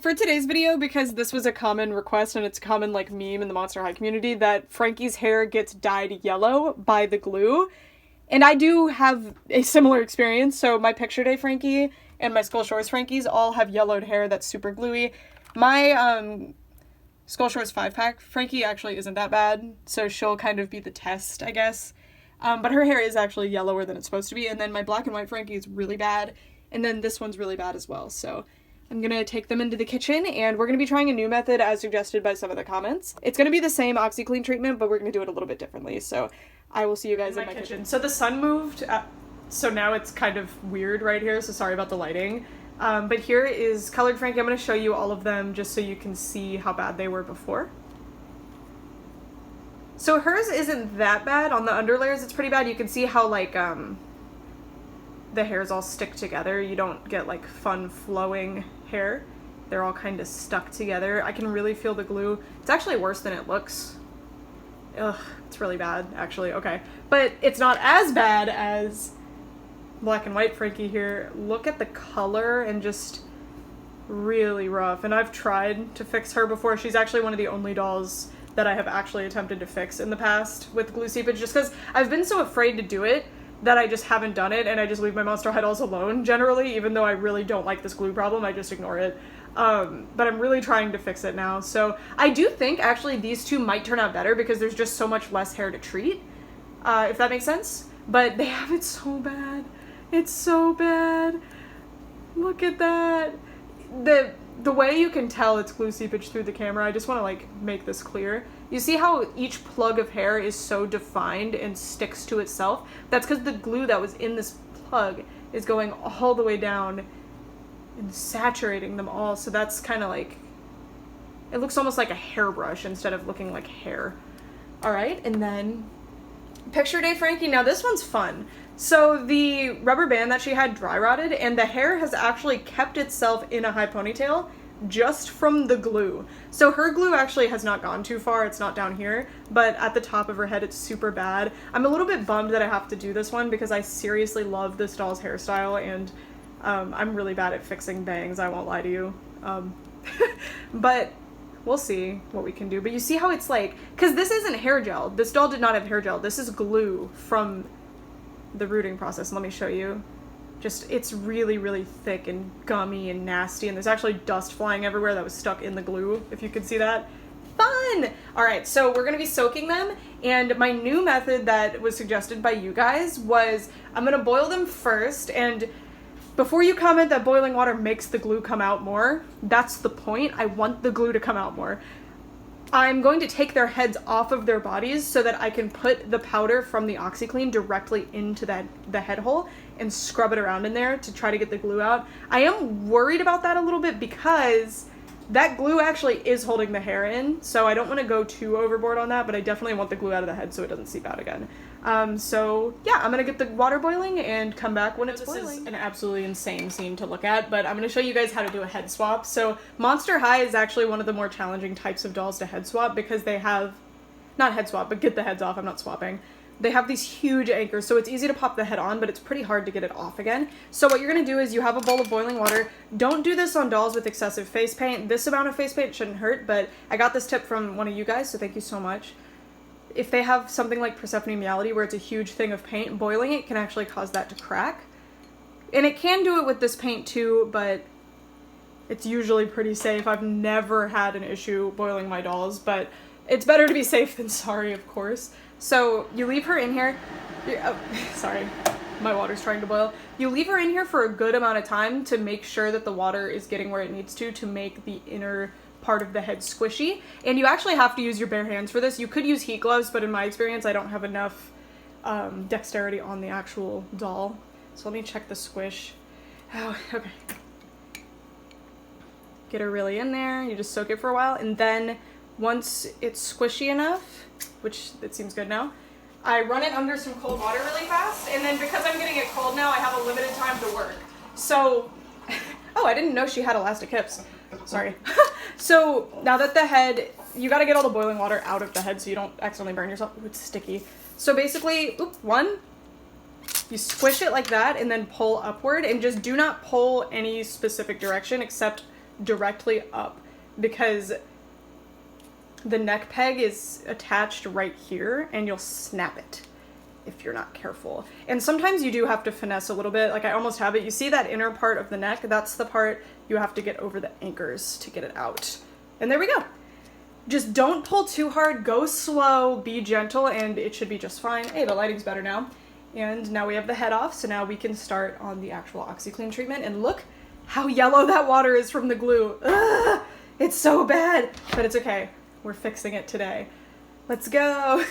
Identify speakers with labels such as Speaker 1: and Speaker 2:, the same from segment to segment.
Speaker 1: for today's video, because this was a common request and it's a common like meme in the Monster High community, that Frankie's hair gets dyed yellow by the glue. And I do have a similar experience. So my Picture Day Frankie and my Skull Shores Frankies all have yellowed hair that's super gluey. My Skull Shores 5-pack Frankie actually isn't that bad, so she'll kind of be the test, I guess. But her hair is actually yellower than it's supposed to be. And then my Black and White Frankie is really bad. And then this one's really bad as well. So I'm gonna take them into the kitchen and we're gonna be trying a new method as suggested by some of the comments. It's gonna be the same OxiClean treatment, but we're gonna do it a little bit differently. So I will see you guys in my kitchen. So the sun moved, so now it's kind of weird right here, so sorry about the lighting. But here is colored Frankie. I'm gonna show you all of them just so you can see how bad they were before. So hers isn't that bad. On the underlayers, it's pretty bad. You can see how like the hairs all stick together. You don't get like fun flowing hair. They're all kind of stuck together. I can really feel the glue. It's actually worse than it looks. Ugh, it's really bad actually. Okay, but it's not as bad as Black and White Frankie here. Look at the color and just really rough. And I've tried to fix her before. She's actually one of the only dolls that I have actually attempted to fix in the past with glue seepage, just because I've been so afraid to do it that I just haven't done it, and I just leave my Monster High dolls alone generally. Even though I really don't like this glue problem, I just ignore it. But I'm really trying to fix it now. So I do think actually these two might turn out better because there's just so much less hair to treat, if that makes sense. But they have it so bad. It's so bad. Look at that. The way you can tell it's glue seepage through the camera, I just want to like make this clear. You see how each plug of hair is so defined and sticks to itself? That's because the glue that was in this plug is going all the way down and saturating them all. So that's kind of like, it looks almost like a hairbrush instead of looking like hair. All right, and then Picture Day Frankie. Now this one's fun. So the rubber band that she had dry rotted, and the hair has actually kept itself in a high ponytail just from the glue. So her glue actually has not gone too far. It's not down here, but at the top of her head it's super bad. I'm a little bit bummed that I have to do this one because I seriously love this doll's hairstyle, and I'm really bad at fixing bangs, I won't lie to you. But we'll see what we can do. But you see how it's like, because this isn't hair gel. This doll did not have hair gel. This is glue from the rooting process. Let me show you. Just, it's really, really thick and gummy and nasty, and there's actually dust flying everywhere that was stuck in the glue, if you could see that. Fun! Alright, so we're gonna be soaking them, and my new method that was suggested by you guys was I'm gonna boil them first, and before you comment that boiling water makes the glue come out more, that's the point. I want the glue to come out more. I'm going to take their heads off of their bodies so that I can put the powder from the OxiClean directly into the head hole and scrub it around in there to try to get the glue out. I am worried about that a little bit because that glue actually is holding the hair in, so I don't want to go too overboard on that, but I definitely want the glue out of the head so it doesn't seep out again. So yeah, I'm gonna get the water boiling and come back when it's boiling. This is an absolutely insane scene to look at, but I'm gonna show you guys how to do a head swap. So Monster High is actually one of the more challenging types of dolls to head swap because they have, not head swap, but get the heads off, I'm not swapping. They have these huge anchors, so it's easy to pop the head on, but it's pretty hard to get it off again. So what you're gonna do is you have a bowl of boiling water. Don't do this on dolls with excessive face paint. This amount of face paint shouldn't hurt, but I got this tip from one of you guys, so thank you so much. If they have something like Persephone Meowity where it's a huge thing of paint, boiling it can actually cause that to crack. And it can do it with this paint too, but it's usually pretty safe. I've never had an issue boiling my dolls, but it's better to be safe than sorry, of course. So you leave her in here. Oh, sorry, my water's trying to boil. You leave her in here for a good amount of time to make sure that the water is getting where it needs to make the inner part of the head squishy. And you actually have to use your bare hands for this. You could use heat gloves, but in my experience, I don't have enough dexterity on the actual doll. So let me check the squish. Oh, okay. Get her really in there. You just soak it for a while, and then once it's squishy enough, which it seems good now, I run it under some cold water really fast, and then because I'm getting it cold now, I have a limited time to work. So, oh, I didn't know she had elastic hips. Sorry. So now that the head, you gotta get all the boiling water out of the head so you don't accidentally burn yourself. Ooh, it's sticky. So basically, you squish it like that and then pull upward, and just do not pull any specific direction except directly up because the neck peg is attached right here and you'll snap it if you're not careful. And sometimes you do have to finesse a little bit. Like I almost have it. You see that inner part of the neck? That's the part you have to get over the anchors to get it out. And there we go. Just don't pull too hard, go slow, be gentle, and it should be just fine. Hey, the lighting's better now. And now we have the head off, so now we can start on the actual OxiClean treatment. And look how yellow that water is from the glue. Ugh, it's so bad, but it's okay. We're fixing it today. Let's go.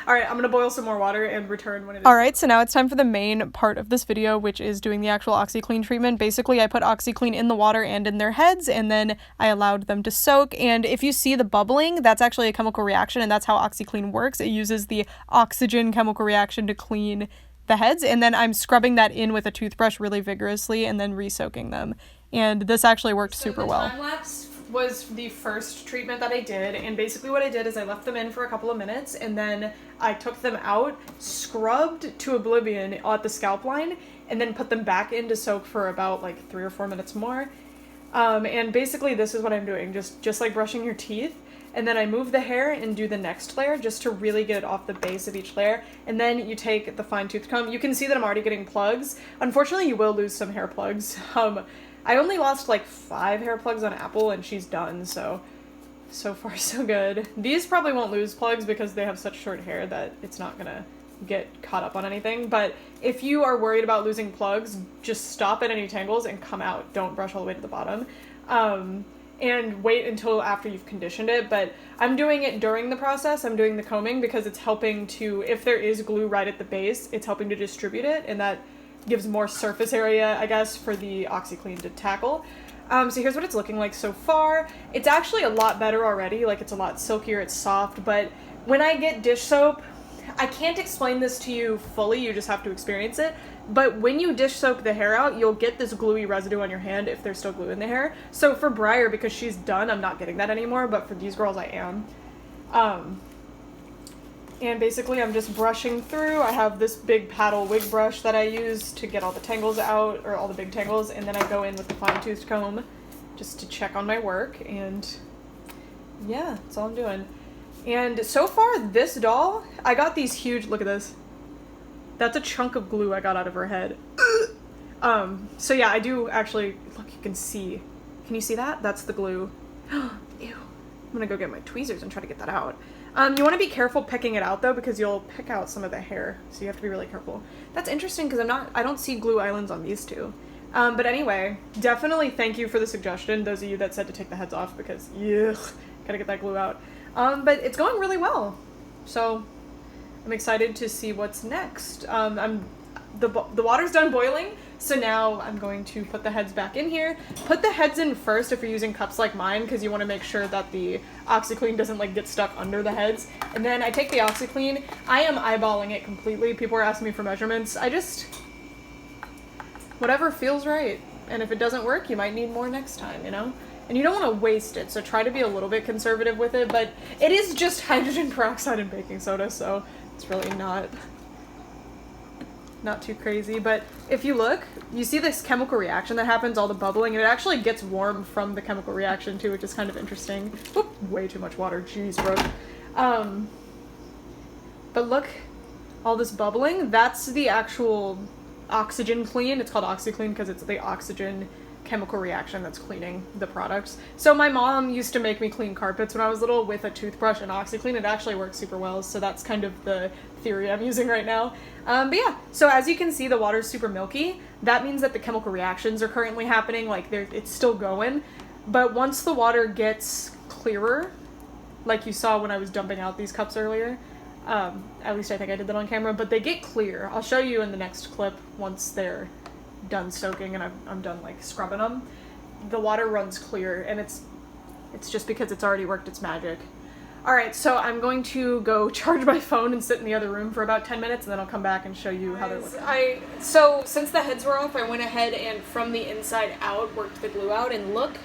Speaker 1: All right, I'm gonna boil some more water and return when it is. All right, so now it's time for the main part of this video, which is doing the actual OxiClean treatment. Basically, I put OxiClean in the water and in their heads, and then I allowed them to soak. And if you see the bubbling, that's actually a chemical reaction, and that's how OxiClean works. It uses the oxygen chemical reaction to clean the heads, and then I'm scrubbing that in with a toothbrush really vigorously and then re-soaking them. And this actually worked super well. Time-lapse was the first treatment that I did, and basically what I did is I left them in for a couple of minutes and then I took them out, scrubbed to oblivion at the scalp line, and then put them back in to soak for about like 3 or 4 minutes more. And basically this is what I'm doing, just like brushing your teeth, and then I move the hair and do the next layer just to really get it off the base of each layer. And then you take the fine tooth comb. You can see that I'm already getting plugs. Unfortunately, you will lose some hair plugs. I only lost like 5 hair plugs on Apple and she's done, so far so good. These probably won't lose plugs because they have such short hair that it's not gonna get caught up on anything. But if you are worried about losing plugs, just stop at any tangles and come out. Don't brush all the way to the bottom. And wait until after you've conditioned it. But I'm doing it during the process. I'm doing the combing because it's helping to, if there is glue right at the base, it's helping to distribute it, and that gives more surface area, I guess, for the OxiClean to tackle. So here's what it's looking like so far. It's actually a lot better already. Like, it's a lot silkier, it's soft, but when I get dish soap, I can't explain this to you fully, you just have to experience it, but when you dish soak the hair out, you'll get this gluey residue on your hand if there's still glue in the hair. So for Briar, because she's done, I'm not getting that anymore, but for these girls I am. And basically I'm just brushing through. I have this big paddle wig brush that I use to get all the tangles out, or all the big tangles, and then I go in with the fine-toothed comb just to check on my work, and yeah, that's all I'm doing. And so far, this doll, I got these huge, look at this. That's a chunk of glue I got out of her head. So yeah, I do actually, look, you can see. Can you see that? That's the glue. Ew. I'm gonna go get my tweezers and try to get that out. You want to be careful picking it out though, because you'll pick out some of the hair, so you have to be really careful. That's interesting because I don't see glue islands on these two. But anyway, definitely thank you for the suggestion, those of you that said to take the heads off, because ugh, gotta get that glue out. But it's going really well, so I'm excited to see what's next. The water's done boiling, so now I'm going to put the heads back in here. Put the heads in first if you're using cups like mine, because you want to make sure that the OxiClean doesn't like get stuck under the heads. And then I take the OxiClean. I am eyeballing it completely. People are asking me for measurements. Whatever feels right. And if it doesn't work, you might need more next time, you know? And you don't want to waste it, so try to be a little bit conservative with it, but it is just hydrogen peroxide and baking soda, so it's really not too crazy. But if you look, you see this chemical reaction that happens, all the bubbling, and it actually gets warm from the chemical reaction too, which is kind of interesting. Whoop, way too much water, jeez, bro. But look, all this bubbling, that's the actual oxygen clean. It's called OxiClean because it's the oxygen chemical reaction that's cleaning the products. So my mom used to make me clean carpets when I was little with a toothbrush and OxiClean. It actually works super well, so that's kind of the theory I'm using right now. But yeah, so as you can see, the water's super milky. That means that the chemical reactions are currently happening, like it's still going. But once the water gets clearer, like you saw when I was dumping out these cups earlier, at least I think I did that on camera, but they get clear. I'll show you in the next clip once they're done soaking and I'm done like scrubbing them. The water runs clear, and it's just because it's already worked its magic. Alright, so I'm going to go charge my phone and sit in the other room for about 10 minutes, and then I'll come back and show you how they're looking. So since the heads were off, I went ahead and from the inside out worked the glue out, and look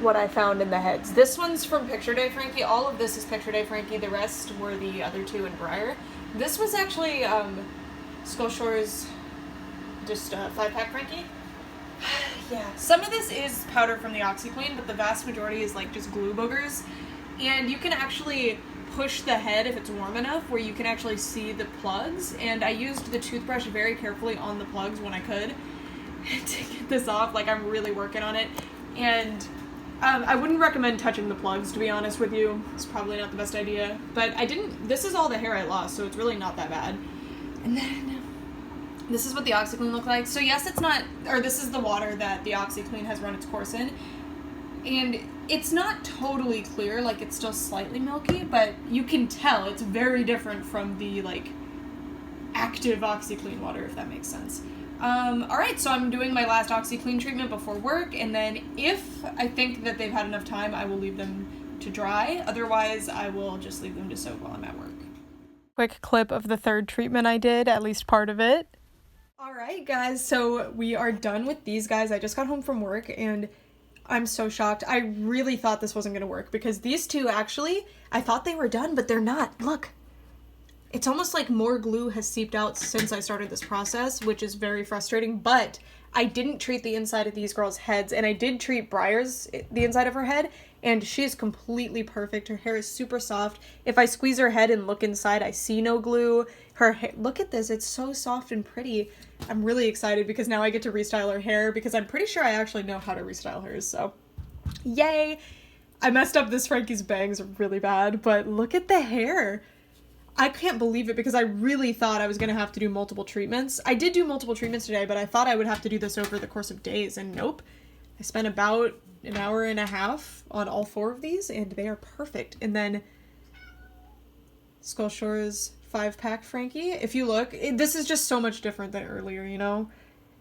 Speaker 1: what I found in the heads. This one's from Picture Day Frankie. All of this is Picture Day Frankie. The rest were the other two in Briar. This was actually Skull Shore's just 5-pack Frankie. Yeah, some of this is powder from the OxiClean, but the vast majority is like just glue boogers. And you can actually push the head if it's warm enough where you can actually see the plugs. And I used the toothbrush very carefully on the plugs when I could to get this off. Like, I'm really working on it. And I wouldn't recommend touching the plugs, to be honest with you. It's probably not the best idea. But this is all the hair I lost, so it's really not that bad. And then this is what the OxiClean looked like. So yes, this is the water that the OxiClean has run its course in. And it's not totally clear, like it's still slightly milky, but you can tell it's very different from the like active OxiClean water, if that makes sense. Alright, so I'm doing my last OxiClean treatment before work, and then if I think that they've had enough time, I will leave them to dry. Otherwise, I will just leave them to soak while I'm at work. Quick clip of the third treatment I did, at least part of it. Alright guys, so we are done with these guys. I just got home from work and I'm so shocked. I really thought this wasn't going to work because these two actually, I thought they were done, but they're not. Look. It's almost like more glue has seeped out since I started this process, which is very frustrating, but I didn't treat the inside of these girls' heads, and I did treat Briar's, the inside of her head, and she is completely perfect. Her hair is super soft. If I squeeze her head and look inside, I see no glue. Her hair, look at this, it's so soft and pretty. I'm really excited because now I get to restyle her hair because I'm pretty sure I actually know how to restyle hers, so yay! I messed up this Frankie's bangs really bad, but look at the hair. I can't believe it because I really thought I was going to have to do multiple treatments. I did do multiple treatments today, but I thought I would have to do this over the course of days, and nope. I spent about an hour and a half on all 4 of these, and they are perfect. And then Skull Shore's 5-pack Frankie. If you look, this is just so much different than earlier, you know?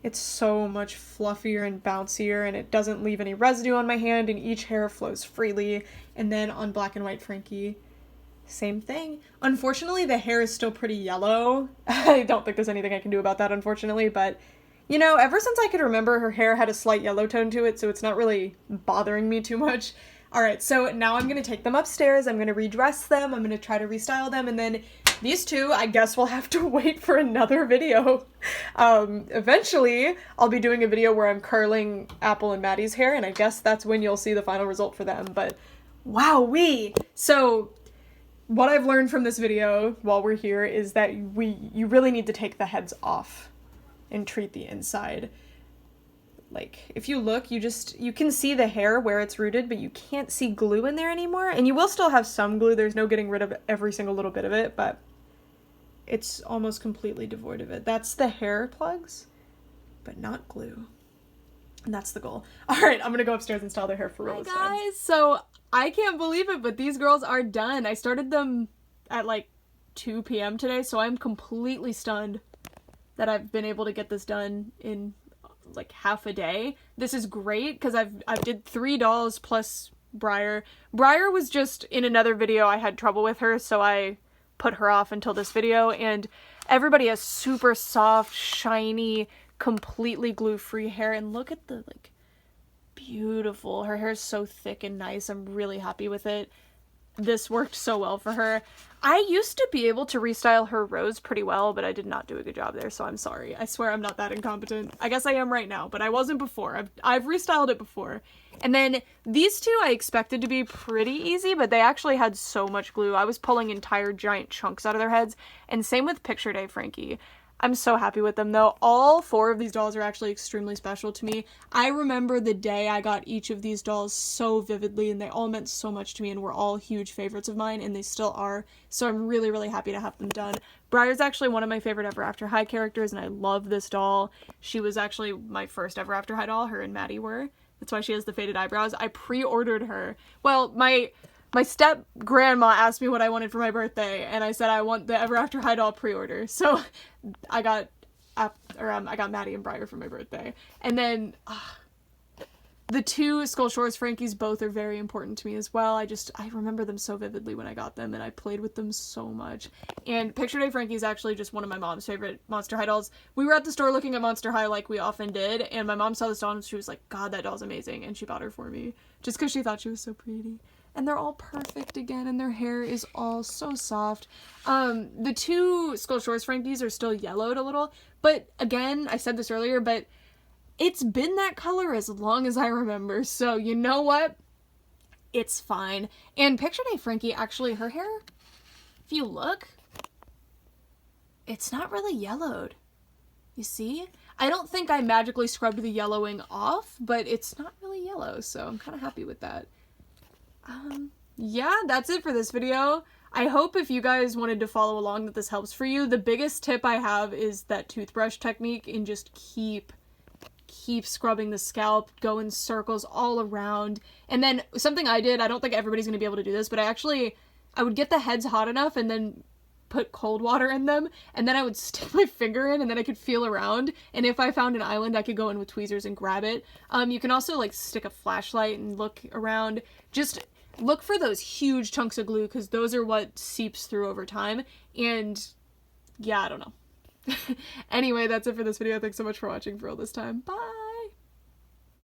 Speaker 1: It's so much fluffier and bouncier, and it doesn't leave any residue on my hand, and each hair flows freely. And then on Black and White Frankie, same thing. Unfortunately, the hair is still pretty yellow. I don't think there's anything I can do about that, unfortunately, but, you know, ever since I could remember, her hair had a slight yellow tone to it, so it's not really bothering me too much. Alright, so now I'm going to take them upstairs, I'm going to redress them, I'm going to try to restyle them, and then these two, I guess we'll have to wait for another video. Eventually, I'll be doing a video where I'm curling Apple and Maddie's hair, and I guess that's when you'll see the final result for them, but wowee! So, what I've learned from this video while we're here is that you really need to take the heads off and treat the inside. Like, if you look, you can see the hair where it's rooted, but you can't see glue in there anymore. And you will still have some glue. There's no getting rid of every single little bit of it, but it's almost completely devoid of it. That's the hair plugs, but not glue. And that's the goal. All right, I'm gonna go upstairs and style their hair for real. Hi guys, so I can't believe it, but these girls are done. I started them at like 2 p.m. today, so I'm completely stunned that I've been able to get this done in like half a day. This is great because I did 3 dolls plus Briar. Briar was just in another video. I had trouble with her, so I put her off until this video, and everybody has super soft, shiny, completely glue-free hair, and look at the like beautiful. Her hair is so thick and nice. I'm really happy with it. This worked so well for her. I used to be able to restyle her rose pretty well, but I did not do a good job there, so I'm sorry. I swear I'm not that incompetent. I guess I am right now, but I wasn't before. I've restyled it before. And then these two I expected to be pretty easy, but they actually had so much glue. I was pulling entire giant chunks out of their heads, and same with Picture Day Frankie. I'm so happy with them though. All 4 of these dolls are actually extremely special to me. I remember the day I got each of these dolls so vividly, and they all meant so much to me and were all huge favorites of mine, and they still are. So I'm really, really happy to have them done. Briar's actually one of my favorite Ever After High characters, and I love this doll. She was actually my first Ever After High doll. Her and Maddie were. That's why she has the faded eyebrows. I pre-ordered her. Well, my step-grandma asked me what I wanted for my birthday, and I said I want the Ever After High doll pre-order. So I got Maddie and Briar for my birthday. And then the 2 Skull Shores Frankies both are very important to me as well. I remember them so vividly when I got them, and I played with them so much. And Picture Day Frankie is actually just one of my mom's favorite Monster High dolls. We were at the store looking at Monster High like we often did, and my mom saw this doll and she was like, God, that doll's amazing, and she bought her for me. Just because she thought she was so pretty. And they're all perfect again, and their hair is all so soft. The 2 Skull Shores Frankies are still yellowed a little, but again, I said this earlier, but It's been that color as long as I remember, so you know what? It's fine. And Picture Day Frankie, actually, her hair, if you look, it's not really yellowed. You see? I don't think I magically scrubbed the yellowing off, but it's not really yellow, so I'm kind of happy with that. Yeah, that's it for this video. I hope if you guys wanted to follow along that this helps for you. The biggest tip I have is that toothbrush technique, and just keep scrubbing the scalp, go in circles all around. And then something I did, I don't think everybody's going to be able to do this, but I would get the heads hot enough and then put cold water in them, and then I would stick my finger in, and then I could feel around, and if I found an island, I could go in with tweezers and grab it. You can also like stick a flashlight and look around. Just look for those huge chunks of glue, because those are what seeps through over time. And yeah, I don't know. Anyway, that's it for this video. Thanks so much for watching for all this time. Bye!